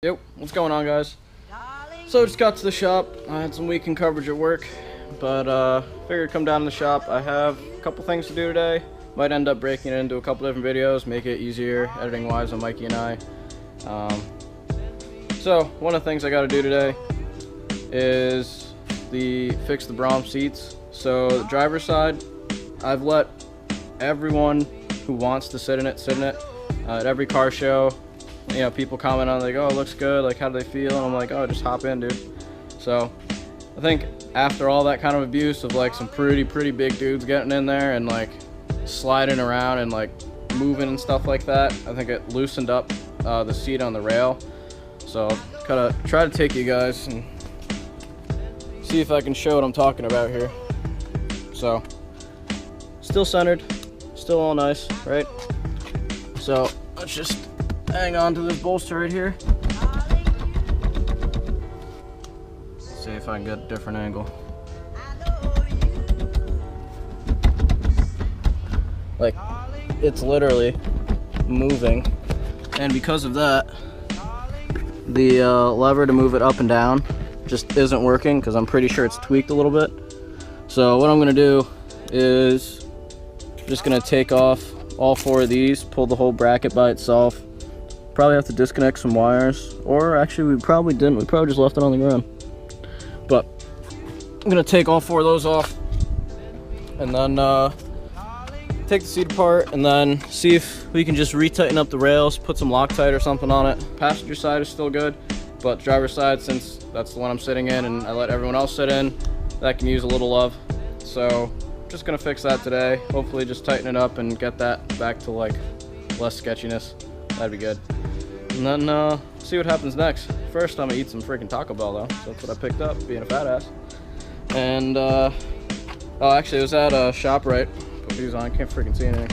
Yep, what's going on, guys? So I just got to the shop. I had some weekend coverage at work, but figured I'd come down to the shop. I have a couple things to do today. Might end up breaking it into a couple different videos, make it easier editing wise on Mikey and I. So one of the things I got to do today is fix the Braum seats. So the driver's side, I've let everyone who wants to sit in it at every car show. You know, people comment on it, like, oh, it looks good, like, how do they feel? And I'm like, oh, just hop in, dude. So I think after all that kind of abuse of like some pretty big dudes getting in there and like sliding around and like moving and stuff like that, I think it loosened up the seat on the rail. So kind of try to take you guys and see if I can show what I'm talking about here. So still centered, still all nice, right? So let's just hang on to this bolster right here. See if I can get a different angle. Like, it's literally moving, and because of that, the lever to move it up and down just isn't working because I'm pretty sure it's tweaked a little bit. So what I'm gonna do is just gonna take off all four of these, pull the whole bracket by itself. Probably have to disconnect some wires, or actually we probably didn't. We probably just left it on the ground. But I'm gonna take all four of those off, and then take the seat apart, and then see if we can just retighten up the rails, put some Loctite or something on it. Passenger side is still good, but driver's side, since that's the one I'm sitting in and I let everyone else sit in, that can use a little love. So just gonna fix that today. Hopefully just tighten it up and get that back to like less sketchiness. That'd be good. And then see what happens next. First, I'm gonna eat some freaking Taco Bell though. So that's what I picked up, being a fat ass. And oh, actually, it was at ShopRite. Put these on. I can't freaking see anything.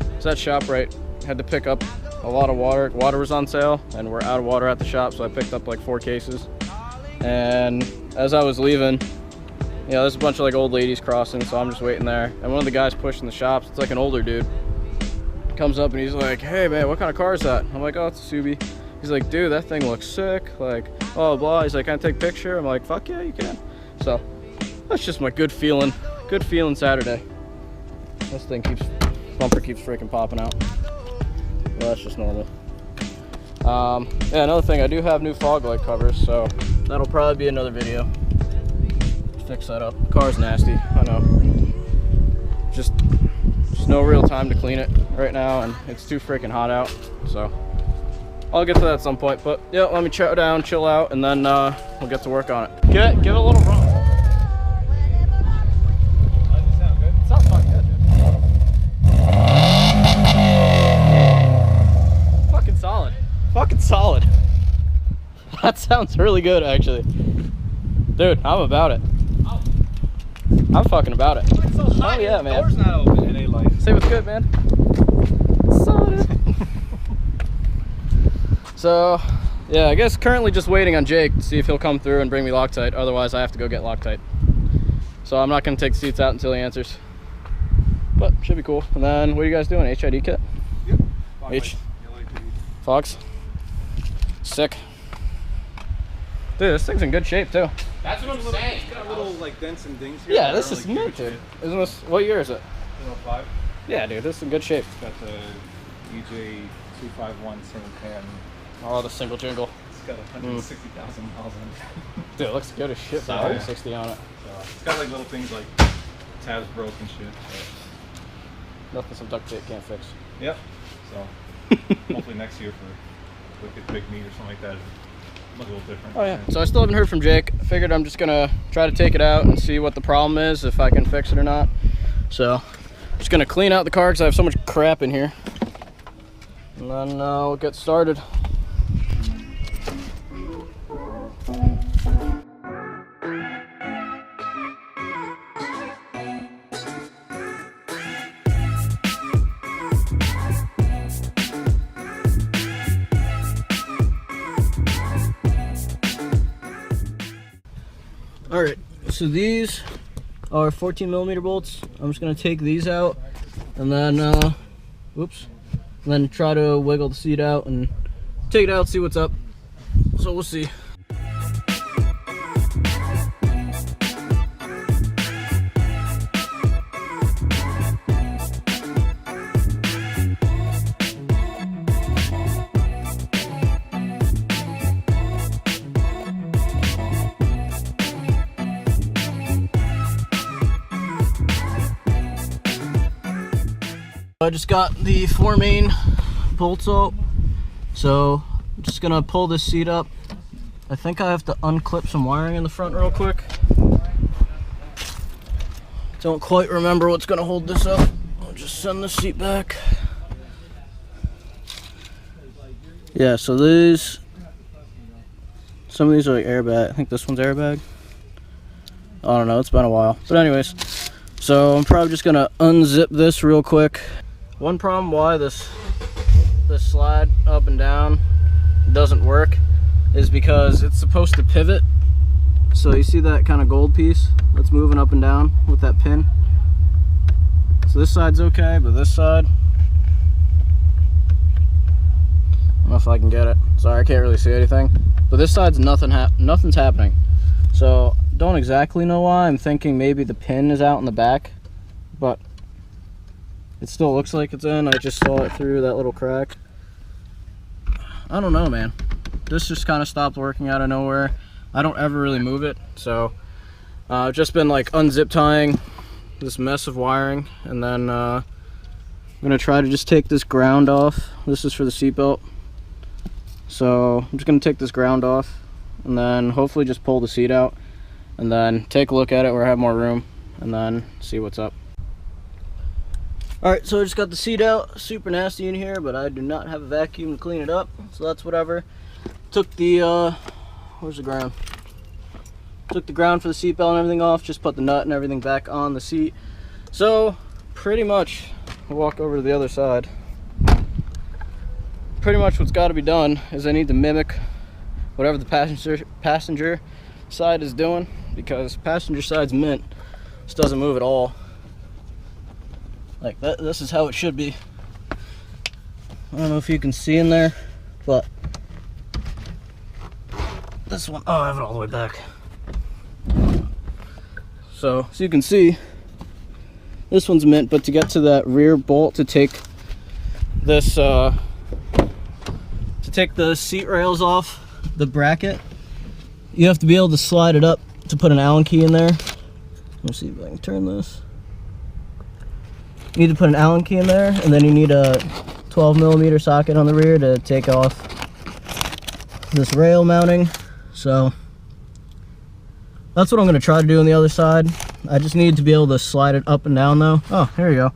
It was at ShopRite. Had to pick up a lot of water. Water was on sale, and we're out of water at the shop, so I picked up like 4 cases. And as I was leaving, you know, there's a bunch of like old ladies crossing, so I'm just waiting there. And one of the guys pushing the shops, it's like an older dude, comes up and he's like, hey man, what kind of car is that? I'm like, oh, it's a Subi. He's like, dude, that thing looks sick, like, oh, blah. He's like, can I take a picture? I'm like, fuck yeah, you can. So that's just my good feeling Saturday. This bumper keeps freaking popping out. Well, that's just normal. Yeah, another thing, I do have new fog light covers, so that'll probably be another video. Fix that up. The car's nasty, I know. Just no real time to clean it right now, and it's too freaking hot out, so I'll get to that at some point. But yeah, let me chow down, chill out, and then we'll get to work on it. Give it a little run. Doesn't sound good. It sounds fucking good, dude. Fucking solid. That sounds really good, actually. Dude, I'm about it. I'm fucking about it. It's so hot. Oh yeah, man. The door's not open. It ain't light. Say what's good, man. Solid. So, yeah, I guess currently just waiting on Jake to see if he'll come through and bring me Loctite. Otherwise, I have to go get Loctite. So I'm not gonna take the seats out until he answers. But should be cool. And then, what are you guys doing? HID kit? Yep. Fox. Sick. Dude, this thing's in good shape too. That's what I'm saying. It's got little like dents and dings here. Yeah, this is mint, dude. Isn't this, what year is it? 05. Yeah, dude, this is in good shape. It's got the EJ 251 single cam. Oh, the single jingle. It's got 160,000 miles on it. Dude, it looks good as shit. 160 on it. So it's got like little things like tabs broke and shit. So. Nothing some duct tape can't fix. Yep. So hopefully next year for like a big meet or something like that. A little different. Oh yeah. So I still haven't heard from Jake. I figured I'm just gonna try to take it out and see what the problem is, if I can fix it or not. So just gonna clean out the car because I have so much crap in here, and then we'll get started. All right, so these are 14mm bolts. I'm just gonna take these out and then whoops, and then try to wiggle the seat out and take it out, see what's up. So we'll see. I just got the 4 main bolts out, so I'm just gonna pull this seat up. I think I have to unclip some wiring in the front real quick. Don't quite remember what's gonna hold this up. I'll just send the seat back. Yeah, so some of these are like airbag. I think this one's airbag. I don't know, it's been a while. But anyways, so I'm probably just gonna unzip this real quick. One problem why this slide up and down doesn't work is because it's supposed to pivot. So you see that kind of gold piece that's moving up and down with that pin? So this side's okay, but this side, I don't know if I can get it. Sorry, I can't really see anything. But this side's nothing's happening. So don't exactly know why. I'm thinking maybe the pin is out in the back, but it still looks like it's in. I just saw it through that little crack. I don't know, man. This just kind of stopped working out of nowhere. I don't ever really move it, so I've just been like unzip tying this mess of wiring, and then I'm gonna try to just take this ground off. This is for the seatbelt, so I'm just gonna take this ground off and then hopefully just pull the seat out and then take a look at it where I have more room and then see what's up. Alright, so I just got the seat out. Super nasty in here, but I do not have a vacuum to clean it up, so that's whatever. Took the, where's the ground? Took the ground for the seatbelt and everything off, just put the nut and everything back on the seat. So, pretty much, I'll walk over to the other side. Pretty much what's got to be done is I need to mimic whatever the passenger side is doing, because passenger side's mint. Just doesn't move at all. Like that, this is how it should be. I don't know if you can see in there, but this one, oh, I have it all the way back. So you can see, this one's mint, but to get to that rear bolt to take this, to take the seat rails off the bracket, you have to be able to slide it up to put an Allen key in there. Let's see if I can turn this. You need to put an Allen key in there, and then you need a 12mm socket on the rear to take off this rail mounting. So that's what I'm going to try to do on the other side. I just need to be able to slide it up and down though. Oh, here you go.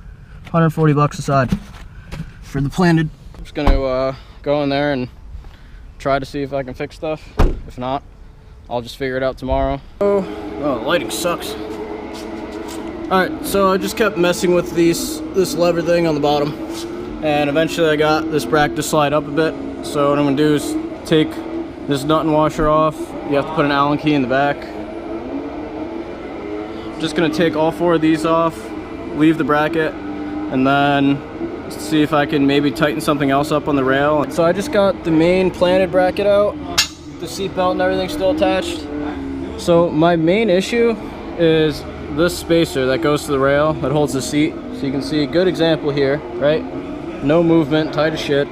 140 bucks a side for the planted. I'm just going to go in there and try to see if I can fix stuff. If not, I'll just figure it out tomorrow. Oh, the lighting sucks. Alright, so I just kept messing with this lever thing on the bottom, and eventually I got this bracket to slide up a bit. So what I'm going to do is take this nut and washer off. You have to put an Allen key in the back. I'm just going to take all 4 of these off, leave the bracket, and then see if I can maybe tighten something else up on the rail. So I just got the main planted bracket out, the seat belt and everything still attached. So my main issue is this spacer that goes to the rail that holds the seat. So you can see a good example here, right? No movement, tight as shit.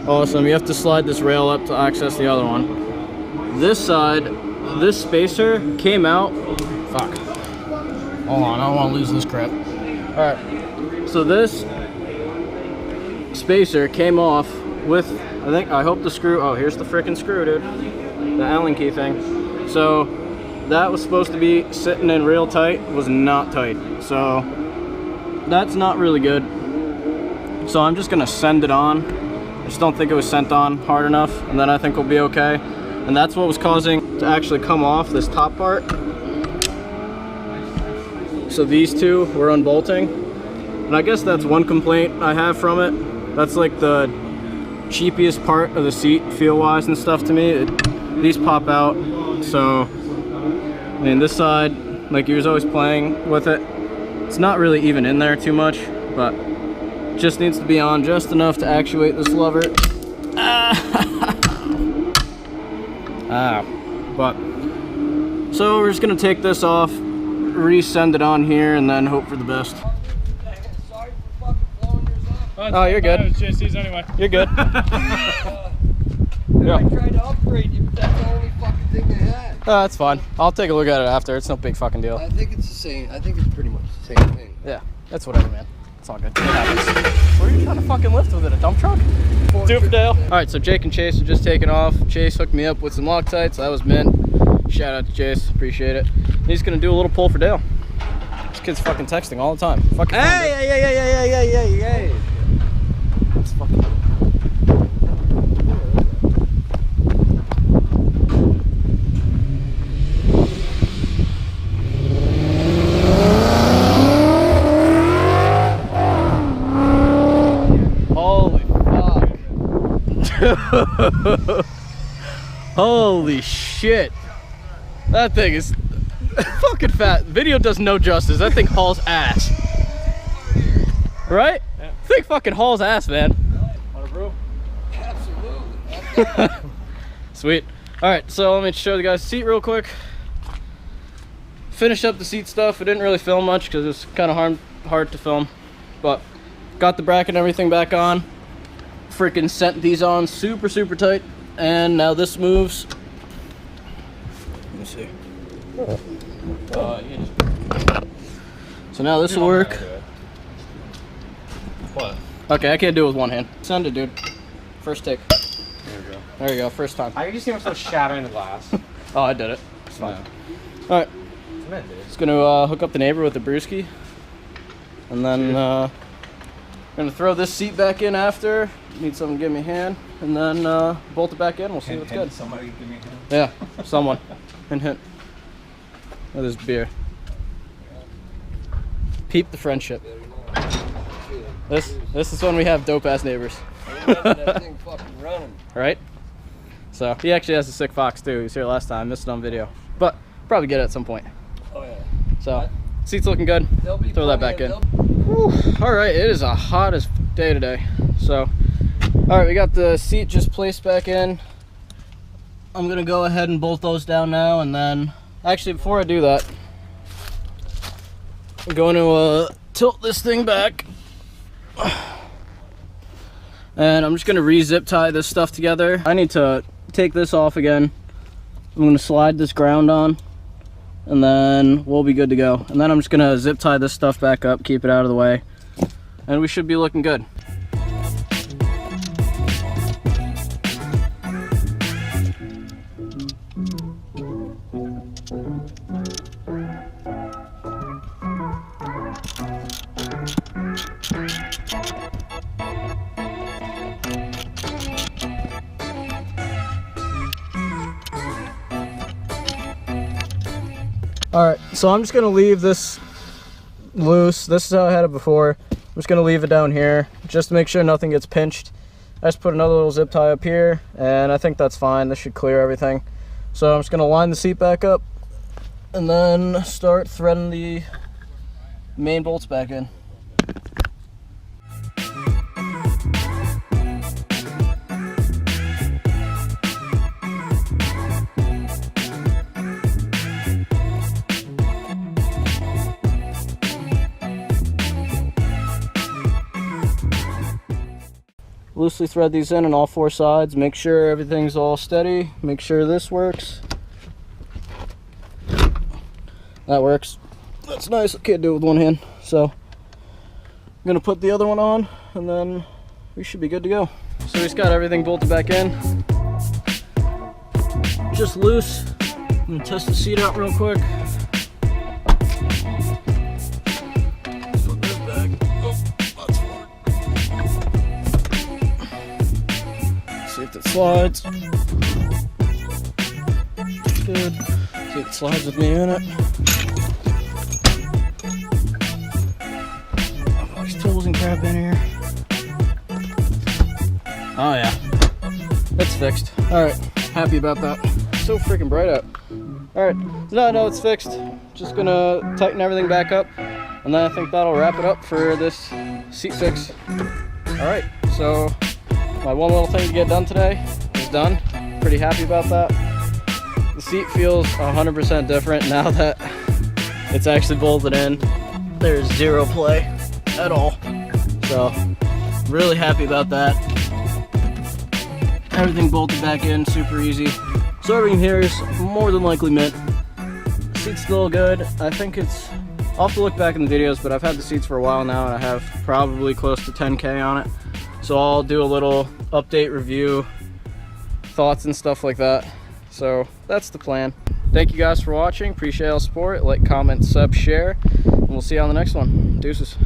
Awesome. You have to slide this rail up to access the other one. This side, this spacer came out. Fuck. Hold on, I don't want to lose this crap. Alright. So this spacer came off with, I hope the screw, oh, here's the frickin' screw, dude. The Allen key thing. So that was supposed to be sitting in real tight, was not tight. So that's not really good. So I'm just gonna send it on. I just don't think it was sent on hard enough, and then I think we'll be okay. And that's what was causing to actually come off this top part. So these two were unbolting. And I guess that's one complaint I have from it. That's like the cheapest part of the seat, feel-wise and stuff to me. These pop out, so I mean, this side, like you was always playing with it, it's not really even in there too much, but just needs to be on just enough to actuate this lever. But so we're just gonna take this off, resend it on here, and then hope for the best. Sorry for fucking blowing yours up. Oh, you're good. It was JC's anyway. You're good. I tried to upgrade you, but that's the only fucking thing they had. That's fine. I'll take a look at it after. It's no big fucking deal. I think it's the same. I think it's pretty much the same thing. Yeah, that's whatever, man. It's all good. It happens. What are you trying to fucking lift with it? A dump truck? Do it for Dale. All right, so Jake and Chase are just taking off. Chase hooked me up with some Loctite, so that was mint. Shout out to Chase, appreciate it. He's gonna do a little pull for Dale. This kid's fucking texting all the time. Fucking Hey. It's fucking. Holy fuck. Holy shit. That thing is fucking fat. Video does no justice. That thing hauls ass. Right? Yeah. Thing fucking hauls ass, man. On a Braum? Absolutely. Sweet. Alright, so let me show you guys the seat real quick. Finished up the seat stuff. I didn't really film much because it's kind of hard to film. But got the bracket and everything back on. Freaking sent these on super tight. And now this moves. Let me see. So now this will work. What? Okay, I can't do it with one hand. Send it, dude. First take. There we go. There you go, first time. I can just see myself shattering the glass. Oh, I did it. It's fine. Yeah. Alright, It's meant, dude. just gonna hook up the neighbor with the brewski. And then gonna throw this seat back in after. Need someone to give me a hand. And then bolt it back in. We'll see what's good. Somebody give me a hand. Yeah, someone. Hint. With this beer. Peep the friendship. This is when we have dope ass neighbors. That thing fucking running. Right? So he actually has a sick fox too. He was here last time, missed it on video. But probably get it at some point. Oh yeah. So seat's looking good. There'll be Throw that plenty back in. of- Alright, it is a hot as day today. So alright, we got the seat just placed back in. I'm gonna go ahead and bolt those down now, and then actually before I do that, I'm going to tilt this thing back. And I'm just gonna re-zip tie this stuff together. I need to take this off again. I'm gonna slide this ground on, and then we'll be good to go. And then I'm just gonna zip tie this stuff back up, keep it out of the way, and we should be looking good. Alright, so I'm just going to leave this loose. This is how I had it before. I'm just going to leave it down here just to make sure nothing gets pinched. I just put another little zip tie up here, and I think that's fine. This should clear everything. So I'm just going to line the seat back up and then start threading the main bolts back in. Loosely thread these in on all four sides, make sure everything's all steady, make sure this works. That works. That's nice. I can't do it with one hand. So I'm gonna put the other one on, and then we should be good to go. So we just got everything bolted back in. Just loose. I'm gonna test the seat out real quick. Put this back. Oh, that's fine. See if it slides. Good. See if it slides with me in it. Oh, these tools and crap in here. Oh yeah, it's fixed. All right, happy about that. So freaking bright out. All right, no, it's fixed. Just gonna tighten everything back up, and then I think that'll wrap it up for this seat fix. All right, so my one little thing to get done today is done. Pretty happy about that. The seat feels 100% different now that it's actually bolted in. There's zero play at all. So, really happy about that. Everything bolted back in, super easy. So everything here is more than likely mint. Seat's still good. I think it's, I'll have to look back in the videos, but I've had the seats for a while now and I have probably close to 10K on it. So I'll do a little update review, thoughts and stuff like that. So that's the plan. Thank you guys for watching. Appreciate all the support. Like, comment, sub, share, and we'll see you on the next one. Deuces.